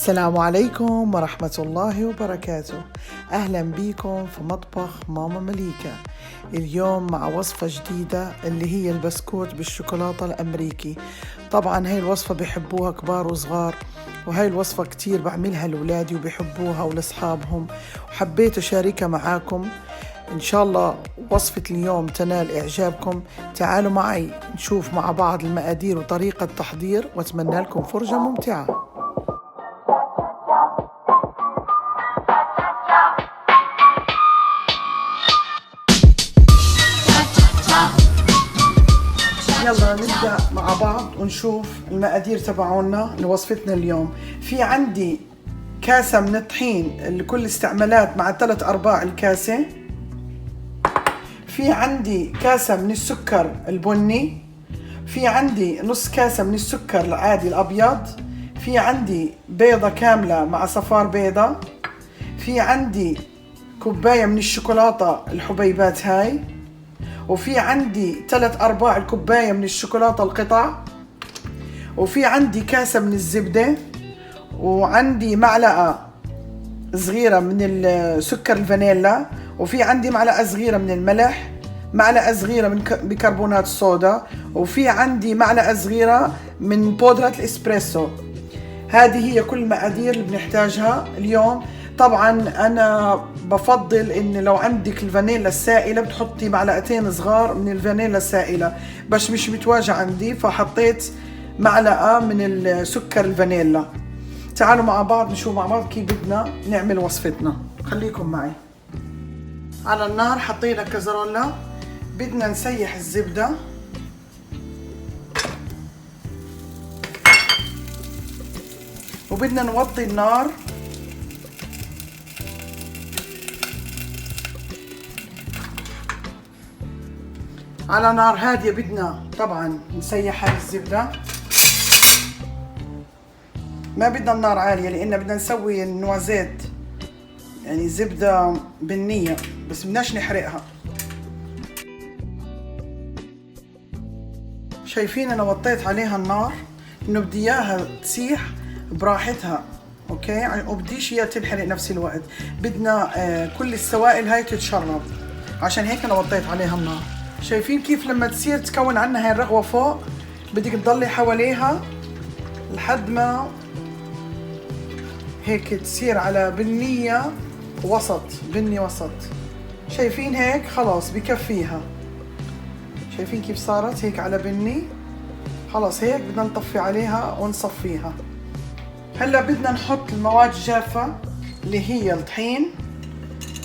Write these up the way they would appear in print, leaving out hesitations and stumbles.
السلام عليكم ورحمة الله وبركاته. أهلا بيكم في مطبخ ماما مليكة. اليوم مع وصفة جديدة اللي هي البسكوت بالشوكولاتة الأمريكي. طبعا هاي الوصفة بيحبوها كبار وصغار، وهاي الوصفة كتير بعملها لأولادي وبيحبوها ولأصحابهم، وحبيت أشاركها معاكم. إن شاء الله وصفة اليوم تنال إعجابكم. تعالوا معي نشوف مع بعض المقادير وطريقة التحضير، وأتمنى لكم فرجة ممتعة. يلا نبدأ مع بعض ونشوف المقادير تبعونا لوصفتنا اليوم. في عندي كاسة من الطحين لكل استعمالات مع 3 أرباع الكاسة. في عندي كاسة من السكر البني. في عندي نص كاسة من السكر العادي الأبيض. في عندي بيضة كاملة مع صفار بيضة. في عندي كوباية من الشوكولاتة الحبيبات هاي. وفي عندي 3 أرباع الكوباية من الشوكولاتة القطع. وفي عندي كاسة من الزبدة. وعندي معلقة صغيرة من السكر الفانيلا. وفي عندي معلقة صغيرة من الملح، معلقة صغيرة من بيكربونات الصودا، وفي عندي معلقة صغيرة من بودرة الإسبريسو. هذه هي كل المقادير اللي بنحتاجها اليوم. طبعا أنا بفضل إن لو عندك الفانيلا السائلة بتحطي معلقتين صغار من الفانيلا السائلة، بس مش متواجد عندي فحطيت معلقة من السكر الفانيلا. تعالوا مع بعض نشوف مع بعض كيف بدنا نعمل وصفتنا. خليكم معي. على النار حطينا كزرولة، بدنا نسيح الزبدة. وبدنا نوطي النار. على نار هادية بدنا طبعا نسيح هاي الزبدة. ما بدنا النار عالية لأن بدنا نسوي النوازيت، يعني زبدة بنية بس بدناش نحرقها. شايفين أنا وطيت عليها النار إنه بدي إياها تسيح براحتها، أوكي، وبديش إياها تنحرق نفس الوقت. بدنا كل السوائل هاي تتشرب، عشان هيك أنا وطيت عليها النار. شايفين كيف لما تصير تكون عنا هاي الرغوة فوق بدك تضلي حواليها لحد ما هيك تصير على بنية وسط، بني وسط. شايفين هيك خلاص بكفيها. شايفين كيف صارت هيك على بني؟ خلاص هيك بدنا نطفي عليها ونصفيها. هلا بدنا نحط المواد الجافة اللي هي الطحين.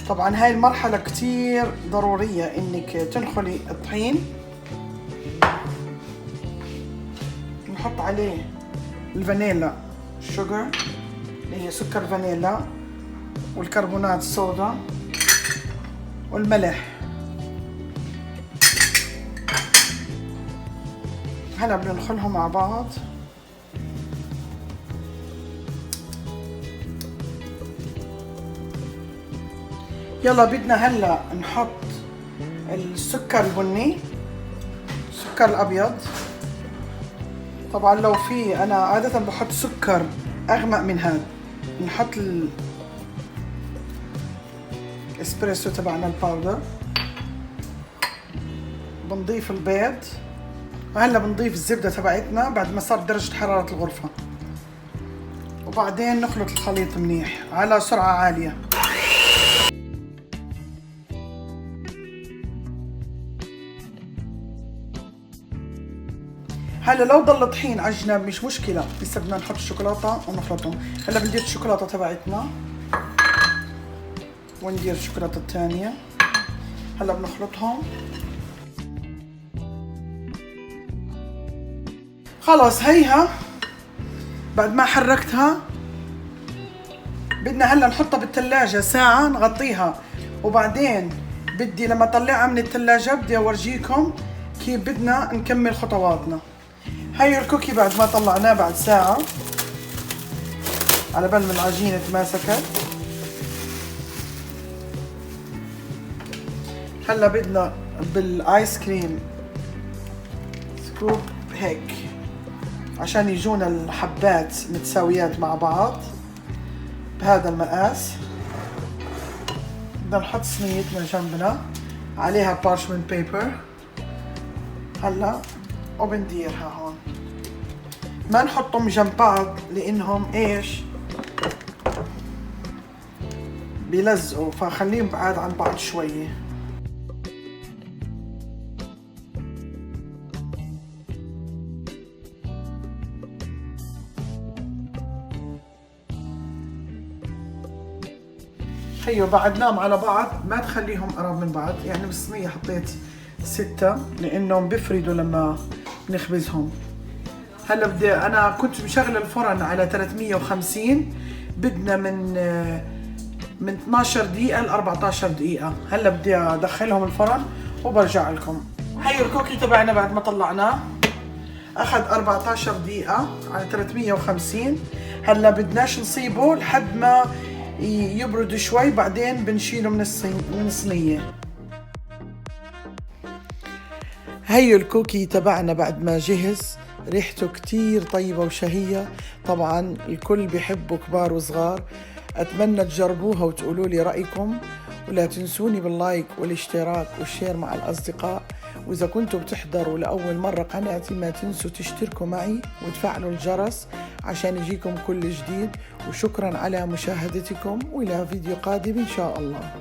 طبعا هاي المرحلة كتير ضرورية انك تنخلي الطحين. نحط عليه الفانيلا الشوجر اللي هي سكر فانيلا، والكربونات الصودا، والملح. هلا بنخلهم مع بعض. يلا بدنا هلا نحط السكر البني، السكر الابيض. طبعا لو في، انا عادة بحط سكر اغمق من هذا. نحط الاسبريسو تبعنا الباودر. بنضيف البيض، وهلا بنضيف الزبدة تبعتنا بعد ما صار درجة حرارة الغرفة، وبعدين نخلط الخليط منيح على سرعة عالية. هلا لو ضل طحين على الجناب مش مشكلة، لسه بدنا نحط الشوكولاتة ونخلطهم. هلا بندير الشوكولاتة تبعتنا وندير الشوكولاتة الثانية. هلا بنخلطهم. خلاص هيها بعد ما حركتها بدنا هلا نحطها بالثلاجة ساعة، نغطيها. وبعدين بدي لما اطلعها من الثلاجة بدي اورجيكم كيف بدنا نكمل خطواتنا. هاي الكوكي بعد ما طلعناه بعد ساعة على بال ما العجينة تماسكت. هلا بدنا بالايس كريم سكوب هيك عشان يجونا الحبات متساويات مع بعض. بهذا المقاس. بدنا نحط صينيتنا جنبنا عليها بارشمنت بيبر هلا، وبنديرها هون. ما نحطهم جنب بعض لانهم ايش بيلزقوا، فخليهم بعاد عن بعض شويه. هيو بعدناهم على بعض، ما تخليهم قراب من بعض. يعني بالصينية حطيت 6 لانهم بفردوا لما نخبزهم. هلا بدي، انا كنت مشغل الفرن على 350، بدنا من 12 دقيقة ل 14 دقيقة. هلا بدي ادخلهم الفرن وبرجع لكم. هيو الكوكي تبعنا بعد ما طلعناه اخذ 14 دقيقة على 350. هلا بدناش نصيبه لحد ما يبرد شوي، بعدين بنشيله من الصينية. هيو الكوكي تبعنا بعد ما جهز، ريحته كتير طيبة وشهية. طبعا الكل بيحبه، كبار وصغار. أتمنى تجربوها وتقولوا لي رأيكم، ولا تنسوني باللايك والاشتراك والشير مع الأصدقاء. وإذا كنتوا بتحضروا لأول مرة قناتي ما تنسوا تشتركوا معي وتفعلوا الجرس عشان يجيكم كل جديد. وشكرا على مشاهدتكم، وإلى فيديو قادم إن شاء الله.